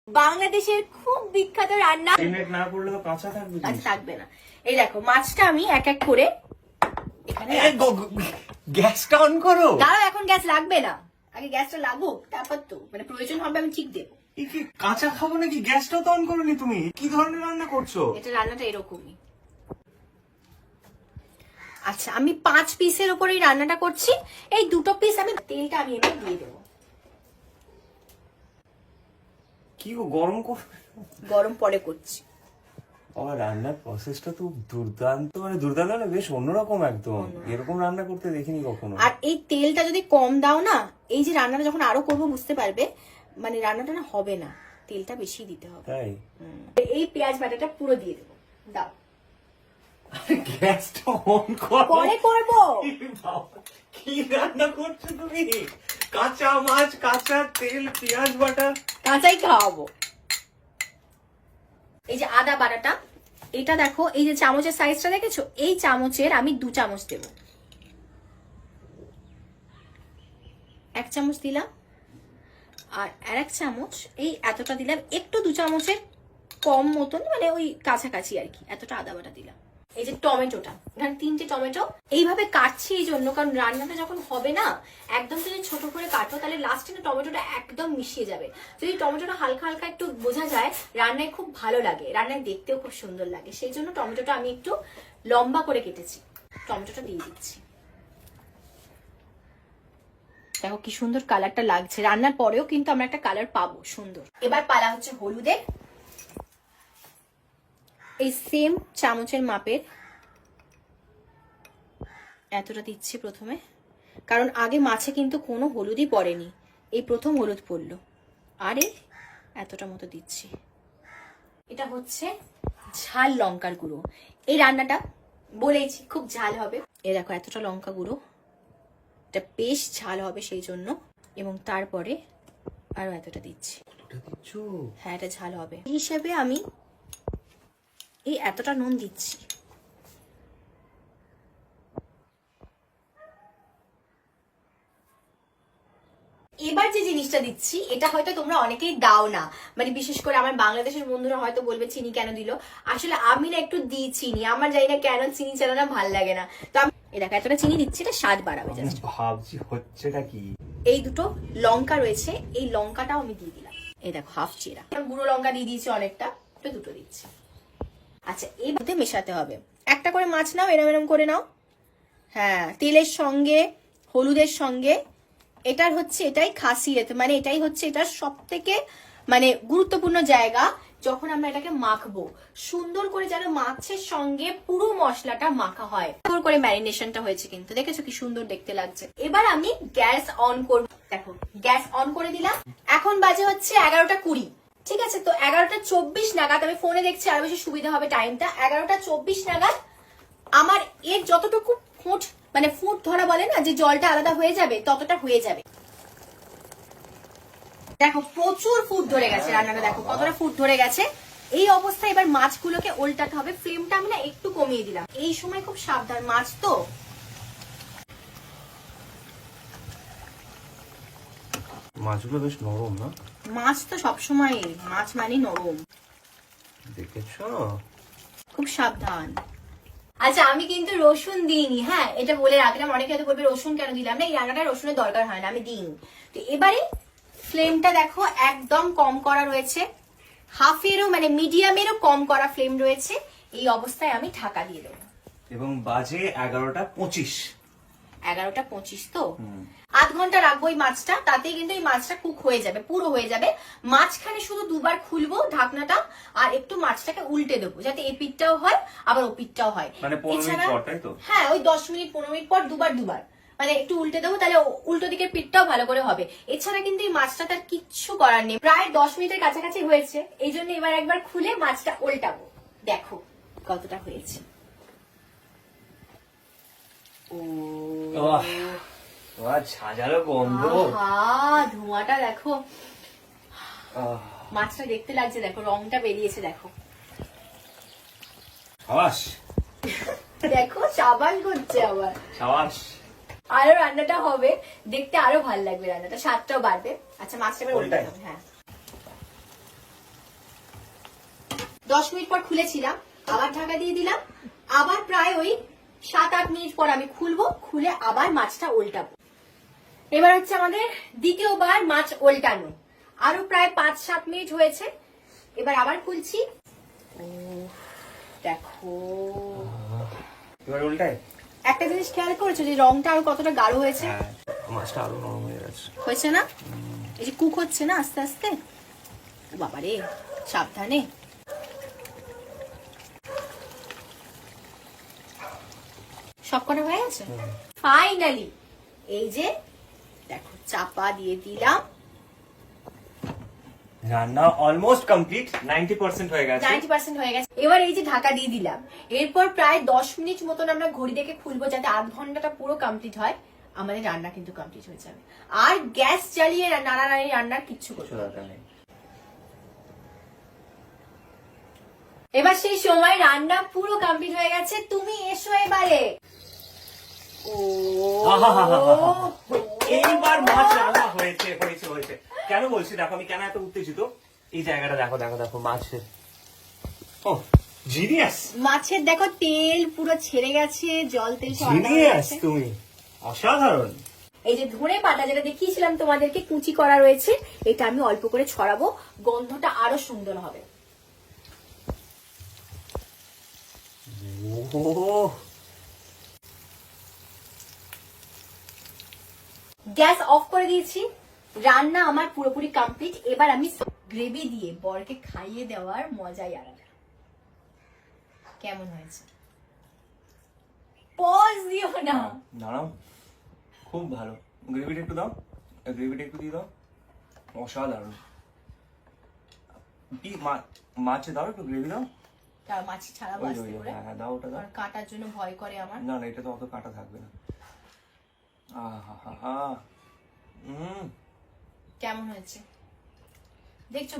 বাংলাদেশের খুব বিখ্যাত রান্না। না করলে তো কাঁচা থাকবে। থাকবে না। এই দেখো মাছটা আমি এক এক করে এখানে গ্যাসটা অন করো। দাঁড়াও, এখন গ্যাস লাগবে না, আগে গ্যাসটা লাগুক, তারপর তো মানে প্রয়োজন হবে আমি ঠিক দেবো। কি কাঁচা খাবো নাকি? গ্যাসটাও তো অন করোনি তুমি। কি ধরনের রান্না করছো? এটা রান্নাটা এরকমই। আচ্ছা, আমি 5 পিসের উপরে এই রান্নাটা করছি। এই 2টো পিস আমি তেলটা আমি এবার দিয়ে দেবো। কি গরম করবে? গরম পরে করছি। আমার রান্নার প্রসেসটা তো দুর্দান্ত, মানে দুর্দান্ত না, বেশ অন্যরকম একদম। এরকম রান্না করতে দেখিনি কখনো। আর এই তেলটা যদি কম দাও না, এই যে রান্নাটা যখন আরো করবো বুঝতে পারবে, মানে রান্নাটা না হবে না, তেলটা বেশি দিতে হবে। তাই এই পেঁয়াজ বাটাটা পুরো দিয়ে দেবো। দাও, গ্যাসটা অন করো। পরে করবো। কি রান্না করছো তুমি? কাঁচা মাছ, কাঁচা তেল, পেঁয়াজ বাটা। কাঁচাই খাওয়াবো। এই যে আদা বাটাটা, এটা দেখো, এই যে চামচের সাইজটা দেখেছো, এই চামচের আমি 2 চামচ দেব। 1 চামচ দিলাম, আর আরেক চামচ এই এতটা দিলাম, একটু 2 চামচের কম মতন, মানে ওই কাছাকাছি আর কি, এতটা আদা বাটা দিলাম। এই যে টমেটোটা, এখানে 3টে টমেটো এইভাবে কাটছি এই জন্য, কারণ রান্নাটা যখন হবে না একদম যদি ছোট করে কাটো তাহলে লাস্টে না টমেটোটা একদম মিশিয়ে যাবে। যদি টমেটোটা হালকা হালকা একটু বোঝা যায়, রান্নায় খুব ভালো লাগে, রান্নায় দেখতেও খুব সুন্দর লাগে। সেই জন্য টমেটোটা আমি একটু লম্বা করে কেটেছি। টমেটোটা দিয়ে দিচ্ছি। দেখো কি সুন্দর কালারটা লাগছে, রান্নার পরেও কিন্তু আমরা একটা কালার পাবো সুন্দর। এবার পালা হচ্ছে হলুদের। এই সেম চামচের মাপের এতটা দিচ্ছি প্রথমে, কারণ আগে মাছে কিন্তু কোনো হলুদই পড়েনি, এই প্রথম হলুদ পড়লো। আর এই এতটা মতো দিচ্ছি। এটা হচ্ছে ঝাল লঙ্কার গুঁড়ো। এই রান্নাটা বলেইছি খুব ঝাল হবে। এ দেখো এতটা লঙ্কা গুঁড়ো, এটা বেশ ঝাল হবে সেই জন্য। এবং তারপরে আরো এতটা দিচ্ছি। হ্যাঁ, এটা ঝাল হবে এই হিসাবে আমি এই এতটা নুন দিচ্ছি। এবার যে জিনিসটা দিচ্ছি, এটা হয়তো তোমরা অনেকেই দাও না, মানে বিশেষ করে আমার বাংলাদেশের বন্ধুরা হয়তো বলবে চিনি কেন দিল। আসলে আমি না একটু দিই চিনি, আমার জানি না কেন চিনি ছাড়া না ভাল লাগে না। তো আমি এই দেখো এতটা চিনি দিচ্ছি, এটা স্বাদ বাড়াবে। ভাবছি হচ্ছেটা কি। এই 2টো লঙ্কা রয়েছে, এই লঙ্কাটাও আমি দিয়ে দিলাম। এই দেখো হাফ চিরা, গুঁড়ো লঙ্কা দিয়ে দিয়েছি অনেকটা, তো 2টো দিচ্ছি। আচ্ছা, এই মধ্যে মেশাতে হবে। একটা করে মাছ নাও, এরম এরম করে নাও। হ্যাঁ, তেলের সঙ্গে হলুদের সঙ্গে, এটার হচ্ছে এটাই খাসিয়ত, মানে এটাই হচ্ছে এটার সব থেকে মানে গুরুত্বপূর্ণ জায়গা। যখন আমরা এটাকে মাখবো, সুন্দর করে যেন মাছের সঙ্গে পুরো মশলাটা মাখা হয়। সুন্দর করে ম্যারিনেশনটা হয়েছে, কিন্তু দেখেছো কি সুন্দর দেখতে লাগছে। এবার আমি গ্যাস অন করব। দেখো গ্যাস অন করে দিলাম। এখন বাজে হচ্ছে 11টা 20। ঠিক আছে, তো 11টা 24 নাগাদ, আমি ফোনে দেখছি আরো বেশি সুবিধা হবে টাইমটা। 11টা 24 নাগাদ আমার এর যতটুকু ফুট, মানে ফুট ধরা বলে না, যে জলটা আলাদা হয়ে যাবে, ততটা হয়ে যাবে। দেখো প্রচুর ফুট ধরে গেছে রান্নাটা, দেখো কতটা ফুট ধরে গেছে। এই অবস্থায় এবার মাছগুলোকে উল্টাতে হবে। ফ্লেমটা আমি না একটু কমিয়ে দিলাম, এই সময় খুব সাবধান, মাছ তো। মাছগুলো বেশ নরম না? মাছ তো সবসময়, মাছ মানে নরম, দেখেছো? খুব সাবধান। আচ্ছা, আমি কিন্তু রসুন দিইনি, হ্যাঁ এটা বলে রাখলাম। অনেকে হয়তো বলবে রসুন কেন দিলাম না, এই রান্নাটা রসুনের দরকার হয় না, আমি দিইনি। তো এবারে ফ্লেমটা দেখো একদম কম করা রয়েছে, হাফেরও মানে মিডিয়ামেরও কম করা ফ্লেম রয়েছে। এই অবস্থায় আমি ঢাকা দিয়ে দেবো। এবং বাজে 11টা 25। 11টা 25 তো 8 ঘন্টা রাখবো এই মাছটা, তাতেই কিন্তু এই মাছটা কুক হয়ে যাবে, পুরো হয়ে যাবে। মাঝখানে শুধু 2বার খুলবো ঢাকনাটা, আর একটু মাছটাকে উল্টে দেবো, যাতে এই পিঠটাও হয় আবার ও পিঠটাও হয়। মানে 15 মিনিট পর, তাই তো? হ্যাঁ, ওই 10 মিনিট 15 মিনিট পর দুবার মানে একটু উল্টে দেবো, তাহলে উল্টো দিকের পিঠটাও ভালো করে হবে। এছাড়া কিন্তু এই মাছটা তার কিচ্ছু করার নেই। প্রায় 10 মিনিটের কাছাকাছি হয়েছে, এই জন্য এবার একবার খুলে মাছটা উল্টাবো। দেখো কতটা হয়েছে। ঝাঁঝালো গন্ধ, ধোঁয়াটা দেখো, মাছটা দেখতে লাগছে, দেখো রংটা বেরিয়েছে, দেখো সাবাস। দেখো সাবান করছে আবার, সাবাস। আরো রান্নাটা হবে, দেখতে আরো ভালো লাগবে, রান্নাটা স্বাদটাও বাড়বে। আচ্ছা, মাছটা এবার উল্টাতে হবে। হ্যাঁ, 10 মিনিট পর খুলেছিলাম, আবার ঢাকা দিয়ে দিলাম, আবার প্রায় ওই 7-8 মিনিট পর আমি খুলবো, খুলে আবার মাছটা উল্টাবো। এবার হচ্ছে আমাদের দ্বিতীয়বার মাছ উল্টানো, আরো প্রায় 5-7 মিনিট হয়েছে। এবার আবার খুলছি, দেখো এবার উল্টায়। একটা জিনিস খেয়াল করেছো যে রংটা আরো কতটা গাঢ় হয়েছে? হ্যাঁ, মাছটা আরো নরম হয়ে গেছে। হয়েছে না? এই যে কুক হচ্ছে না আস্তে আস্তে। ও বাবা রে, সাবধানে। সবকটা হয়ে গেছে ফাইনালি। এই যে দেখো চাপা দিয়ে দিলাম, রান্না অলমোস্ট কমপ্লিট, 90% হয়ে গেছে। 90% হয়ে গেছে। এবার এই যে ঢাকা দিয়ে দিলাম, এরপর প্রায় 10 মিনিট মতন আমরা ঘড়ি দেখে খুলবো, যাতে আধ ঘন্টাটা পুরো কমপ্লিট হয়। আমাদের রান্না কিন্তু কমপ্লিট হয়ে যাবে। আর গ্যাস জ্বালিয়ে নাড়ানাড়ি রান্নার কিচ্ছু করতে হবে না। এবার সেই সময় রান্না পুরো কমপ্লিট হয়ে গেছে, তুমি এসো এবারে। ও এইবার মাছ রান্না হয়েছে হয়েছে হয়েছে। কেন বলছি দেখো, আমি কেন এত উত্তেজিত, এই জায়গাটা দেখো দেখো দেখো মাছের। ও জিনিয়াস, মাছের দেখো তেল পুরো ছেড়ে গেছে, জল তেল সব আলাদা হয়ে জিনিয়াস, গেছে। তুমি অসাধারণ। এই যে ধনে পাতা যেটা দেখিয়েছিলাম তোমাদেরকে কুচি করা রয়েছে, এটা আমি অল্প করে ছড়াবো, গন্ধটা আরো সুন্দর হবে। ও গ্যাস অফ করে দিয়েছি, রান্না আমার পুরোপুরি কমপ্লিট। এবার আমি গ্রেভি দিয়ে বরকে খাইয়ে দেওয়ার মজাই আলাদা। কেমন হয়েছে? পজ দিও না। দাঁড়াও, খুব ভালো। গ্রেভিটা একটু দাও, গ্রেভিটা একটু দিয়ে দাও, অসাধারণ। কি মাছে দাও, একটু গ্রেভি দাও। তার মাছি ছাড়া ওই বাঁচতে করে, হ্যাঁ দাও, ওটা দাও। আর কাটার জন্য ভয় করে আমার। না না, এটা তো অত কাটা থাকবে না। আহা, কেমন হয়েছে দেখছো